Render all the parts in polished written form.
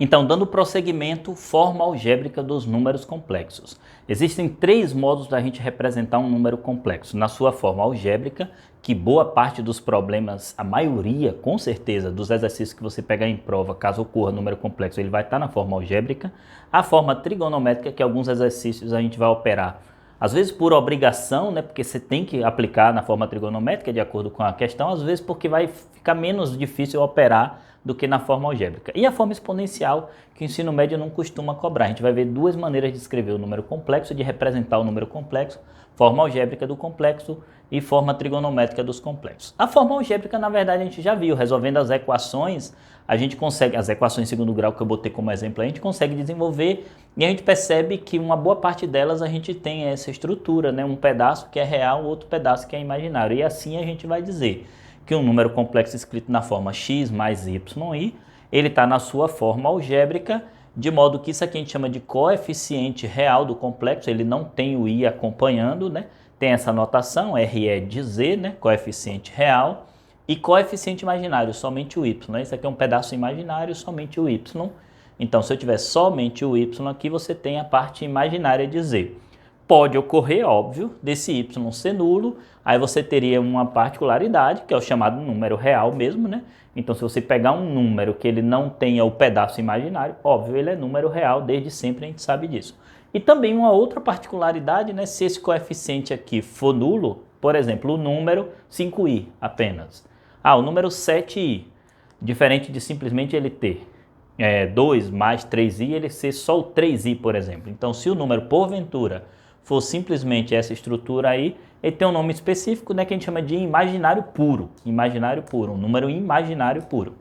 Então, dando prosseguimento, forma algébrica dos números complexos. Existem três modos da gente representar um número complexo. Na sua forma algébrica, que boa parte dos problemas, a maioria, com certeza, dos exercícios que você pegar em prova, caso ocorra número complexo, ele vai estar na forma algébrica. A forma trigonométrica, que alguns exercícios a gente vai operar, às vezes por obrigação, né, porque você tem que aplicar na forma trigonométrica de acordo com a questão, às vezes porque vai ficar menos difícil operar do que na forma algébrica. E a forma exponencial, que o ensino médio não costuma cobrar. A gente vai ver duas maneiras de escrever o número complexo, de representar o número complexo, forma algébrica do complexo e forma trigonométrica dos complexos. A forma algébrica, na verdade, a gente já viu, resolvendo as equações, a gente consegue, as equações em segundo grau que eu botei como exemplo, a gente consegue desenvolver e a gente percebe que uma boa parte delas a gente tem essa estrutura, né? Um pedaço que é real, outro pedaço que é imaginário. E assim a gente vai dizer que um número complexo escrito na forma x mais y, ele está na sua forma algébrica, de modo que isso aqui a gente chama de coeficiente real do complexo, ele não tem o i acompanhando, né? Tem essa notação, RE de z, né? Coeficiente real, e coeficiente imaginário, somente o y. Né? Isso aqui é um pedaço imaginário, somente o y. Então, se eu tiver somente o y aqui, você tem a parte imaginária de z. Pode ocorrer, óbvio, desse y ser nulo, aí você teria uma particularidade, que é o chamado número real mesmo, né? Então, se você pegar um número que ele não tenha o pedaço imaginário, óbvio, ele é número real, desde sempre a gente sabe disso. E também uma outra particularidade, né? Se esse coeficiente aqui for nulo, por exemplo, o número 5i apenas. O número 7i, diferente de simplesmente ele ter 2 mais 3i, ele ser só o 3i, por exemplo. Então, se o número, porventura, for simplesmente essa estrutura aí, ele tem um nome específico, né, que a gente chama de imaginário puro, um número imaginário puro.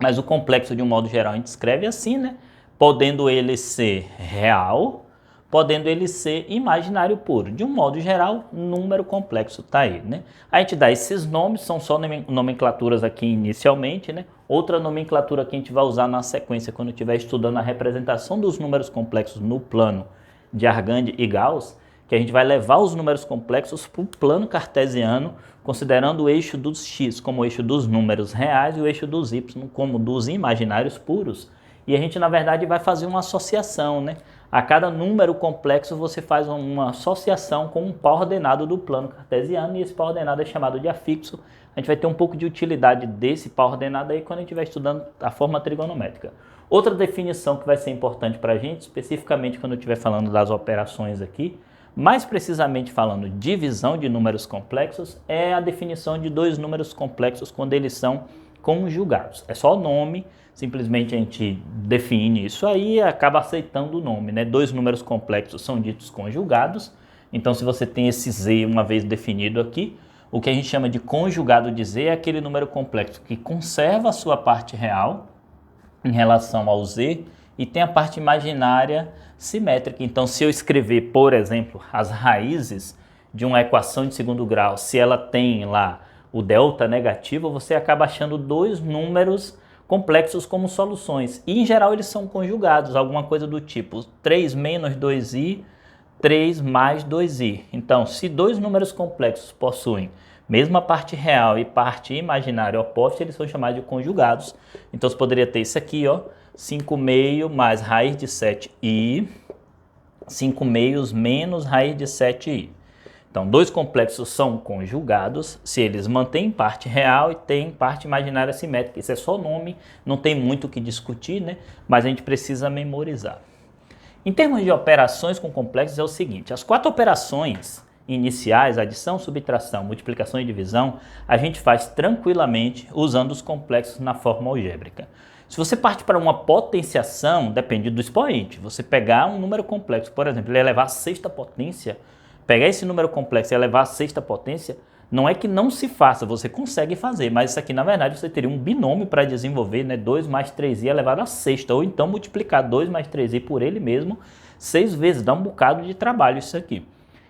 Mas o complexo, de um modo geral, a gente escreve assim, né, podendo ele ser real, podendo ele ser imaginário puro. De um modo geral, número complexo está aí, né? A gente dá esses nomes, são só nomenclaturas aqui inicialmente, né? Outra nomenclatura que a gente vai usar na sequência, quando estiver estudando a representação dos números complexos no plano de Argand e Gauss, que a gente vai levar os números complexos para o plano cartesiano, considerando o eixo dos x como o eixo dos números reais e o eixo dos y como dos imaginários puros. E a gente, na verdade, vai fazer uma associação, né? A cada número complexo você faz uma associação com um par ordenado do plano cartesiano e esse par ordenado é chamado de afixo. A gente vai ter um pouco de utilidade desse par ordenado aí quando a gente estiver estudando a forma trigonométrica. Outra definição que vai ser importante para a gente, especificamente quando eu estiver falando das operações aqui, mais precisamente falando divisão de números complexos, é a definição de dois números complexos quando eles são conjugados. É só o nome, simplesmente a gente define isso aí e acaba aceitando o nome, né? Dois números complexos são ditos conjugados, então se você tem esse z uma vez definido aqui, o que a gente chama de conjugado de z é aquele número complexo que conserva a sua parte real em relação ao z e tem a parte imaginária simétrica. Então, se eu escrever, por exemplo, as raízes de uma equação de segundo grau, se ela tem lá o delta negativo, você acaba achando dois números complexos como soluções. E, em geral, eles são conjugados, alguma coisa do tipo 3 menos 2i, 3 mais 2i. Então, se dois números complexos possuem mesma parte real e parte imaginária oposta, eles são chamados de conjugados. Então, você poderia ter isso aqui, ó, 5 meio mais raiz de 7i, 5 meios menos raiz de 7i. Então, dois complexos são conjugados se eles mantêm parte real e têm parte imaginária simétrica. Isso é só nome, não tem muito o que discutir, né? Mas a gente precisa memorizar. Em termos de operações com complexos é o seguinte, as quatro operações iniciais, adição, subtração, multiplicação e divisão, a gente faz tranquilamente usando os complexos na forma algébrica. Se você parte para uma potenciação, depende do expoente. Você pegar um número complexo, por exemplo, ele elevar a sexta potência, pegar esse número complexo e elevar a sexta potência, não é que não se faça, você consegue fazer, mas isso aqui, na verdade, você teria um binômio para desenvolver, né? 2 mais 3i elevado à sexta, ou então multiplicar 2 mais 3i por ele mesmo 6 vezes, dá um bocado de trabalho isso aqui.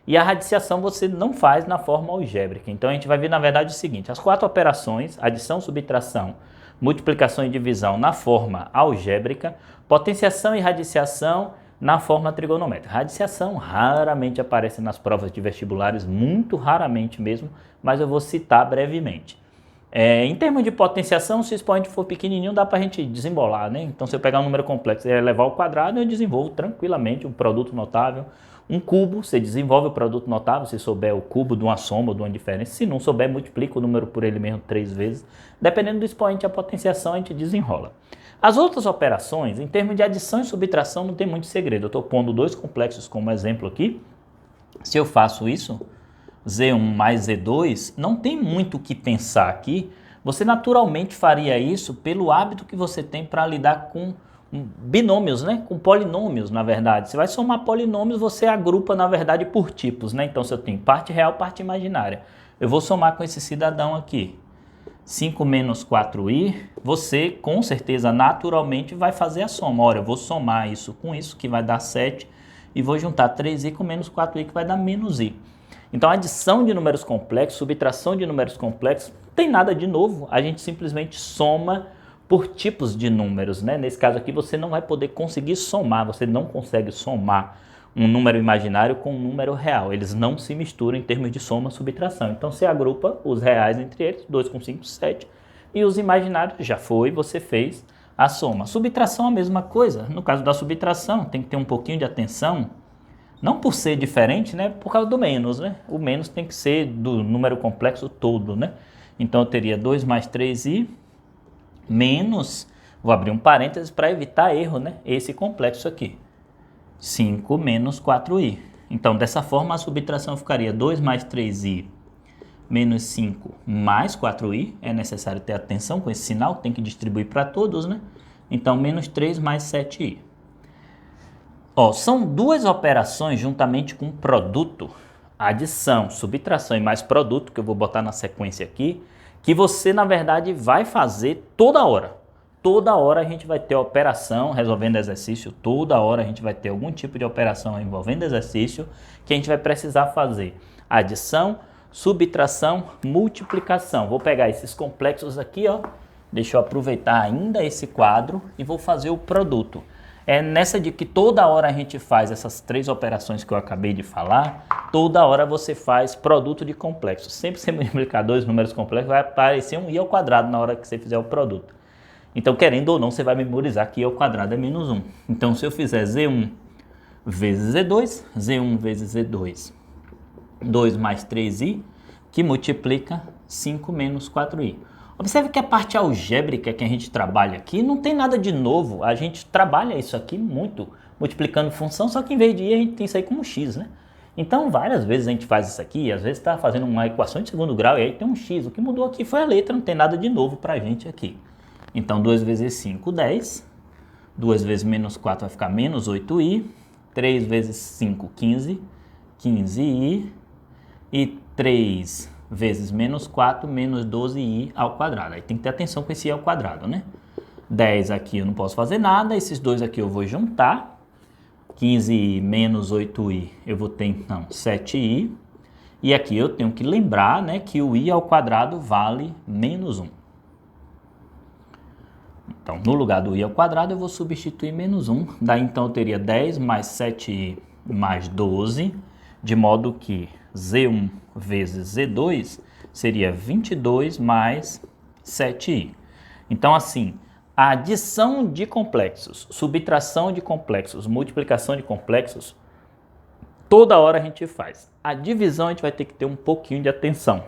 E a radiciação você não faz na forma algébrica. Então a gente vai ver, na verdade, o seguinte, as quatro operações, adição, subtração, multiplicação e divisão na forma algébrica, potenciação e radiciação na forma trigonométrica. Radiciação raramente aparece nas provas de vestibulares, muito raramente mesmo, mas eu vou citar brevemente. Em termos de potenciação, se o expoente for pequenininho, dá para a gente desembolar, né? Então, se eu pegar um número complexo e elevar ao quadrado, eu desenvolvo tranquilamente um produto notável. Um cubo, você desenvolve o produto notável, se souber o cubo de uma soma ou de uma diferença. Se não souber, multiplica o número por ele mesmo 3 vezes. Dependendo do expoente e a potenciação, a gente desenrola. As outras operações, em termos de adição e subtração, não tem muito segredo. Eu estou pondo dois complexos como exemplo aqui. Se eu faço isso, Z1 mais Z2, não tem muito o que pensar aqui. Você naturalmente faria isso pelo hábito que você tem para lidar com binômios, né? Com polinômios, na verdade. Você vai somar polinômios, você agrupa, na verdade, por tipos, né? Então, se eu tenho parte real, parte imaginária, eu vou somar com esse cidadão aqui. 5 menos 4i, você, com certeza, naturalmente, vai fazer a soma. Ora, eu vou somar isso com isso, que vai dar 7, e vou juntar 3i com menos 4i, que vai dar menos i. Então, adição de números complexos, subtração de números complexos, não tem nada de novo. A gente simplesmente soma por tipos de números, né? Nesse caso aqui, você não vai poder conseguir somar, você não consegue somar um número imaginário com um número real. Eles não se misturam em termos de soma e subtração. Então, você agrupa os reais entre eles, 2 com 5, 7, e os imaginários já foi, você fez a soma. Subtração é a mesma coisa. No caso da subtração, tem que ter um pouquinho de atenção. Não por ser diferente, né? Por causa do menos, né? O menos tem que ser do número complexo todo, né? Então, eu teria 2 mais 3i menos, vou abrir um parênteses para evitar erro, né? Esse complexo aqui. 5 menos 4i. Então, dessa forma, a subtração ficaria 2 mais 3i menos 5 mais 4i. É necessário ter atenção com esse sinal, tem que distribuir para todos, né? Então, menos 3 mais 7i. Ó, são duas operações juntamente com produto, adição, subtração e mais produto, que eu vou botar na sequência aqui, que você, na verdade, vai fazer toda hora. Toda hora a gente vai ter operação resolvendo exercício, toda hora a gente vai ter algum tipo de operação envolvendo exercício que a gente vai precisar fazer. Adição, subtração, multiplicação. Vou pegar esses complexos aqui, ó. Deixa eu aproveitar ainda esse quadro e vou fazer o produto. É nessa de que toda hora a gente faz essas três operações que eu acabei de falar, toda hora você faz produto de complexos. Sempre que você multiplicar dois números complexos, vai aparecer um i ao quadrado na hora que você fizer o produto. Então, querendo ou não, você vai memorizar que i ao quadrado é menos 1. Então, se eu fizer Z1 vezes Z2, Z1 vezes Z2, 2 mais 3i, que multiplica 5 menos 4i. Observe que a parte algébrica que a gente trabalha aqui não tem nada de novo. A gente trabalha isso aqui muito, multiplicando função, só que em vez de i a gente tem isso aí como x, né? Então, várias vezes a gente faz isso aqui, às vezes está fazendo uma equação de segundo grau e aí tem um x. O que mudou aqui foi a letra, não tem nada de novo para a gente aqui. Então, 2 vezes 5, 10. 2 vezes menos 4 vai ficar menos 8i. 3 vezes 5, 15. 15i. E 3 vezes menos 4, menos 12i ao quadrado. Aí tem que ter atenção com esse i ao quadrado, né? 10 aqui eu não posso fazer nada. Esses dois aqui eu vou juntar. 15i menos 8i eu vou ter, então, 7i. E aqui eu tenho que lembrar, né, que o i ao quadrado vale menos 1. Então, no lugar do i ao quadrado, eu vou substituir menos 1. Daí, então, eu teria 10 mais 7i mais 12, de modo que Z1 vezes Z2 seria 22 mais 7i. Então, assim, a adição de complexos, subtração de complexos, multiplicação de complexos, toda hora a gente faz. A divisão a gente vai ter que ter um pouquinho de atenção.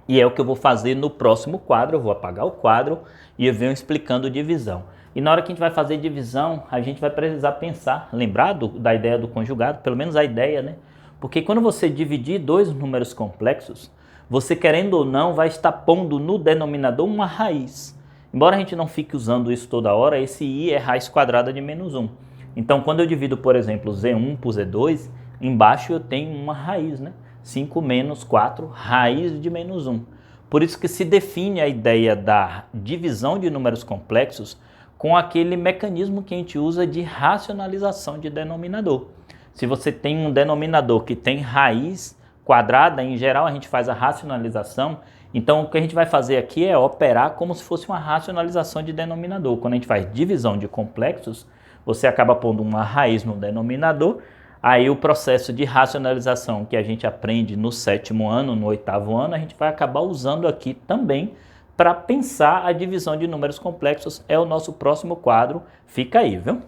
E é o que eu vou fazer no próximo quadro. Eu vou apagar o quadro e eu venho explicando divisão. E na hora que a gente vai fazer divisão, a gente vai precisar pensar, lembrar da ideia do conjugado, pelo menos a ideia, né? Porque quando você dividir dois números complexos, você, querendo ou não, vai estar pondo no denominador uma raiz. Embora a gente não fique usando isso toda hora, esse i é raiz quadrada de menos 1. Então, quando eu divido, por exemplo, Z1 por Z2, embaixo eu tenho uma raiz, né? 5 menos 4, raiz de menos 1. Por isso que se define a ideia da divisão de números complexos com aquele mecanismo que a gente usa de racionalização de denominador. Se você tem um denominador que tem raiz quadrada, em geral a gente faz a racionalização. Então o que a gente vai fazer aqui é operar como se fosse uma racionalização de denominador. Quando a gente faz divisão de complexos, você acaba pondo uma raiz no denominador, Aí o processo de racionalização que a gente aprende no 7º ano, no 8º ano, a gente vai acabar usando aqui também para pensar a divisão de números complexos. É o nosso próximo quadro. Fica aí, viu?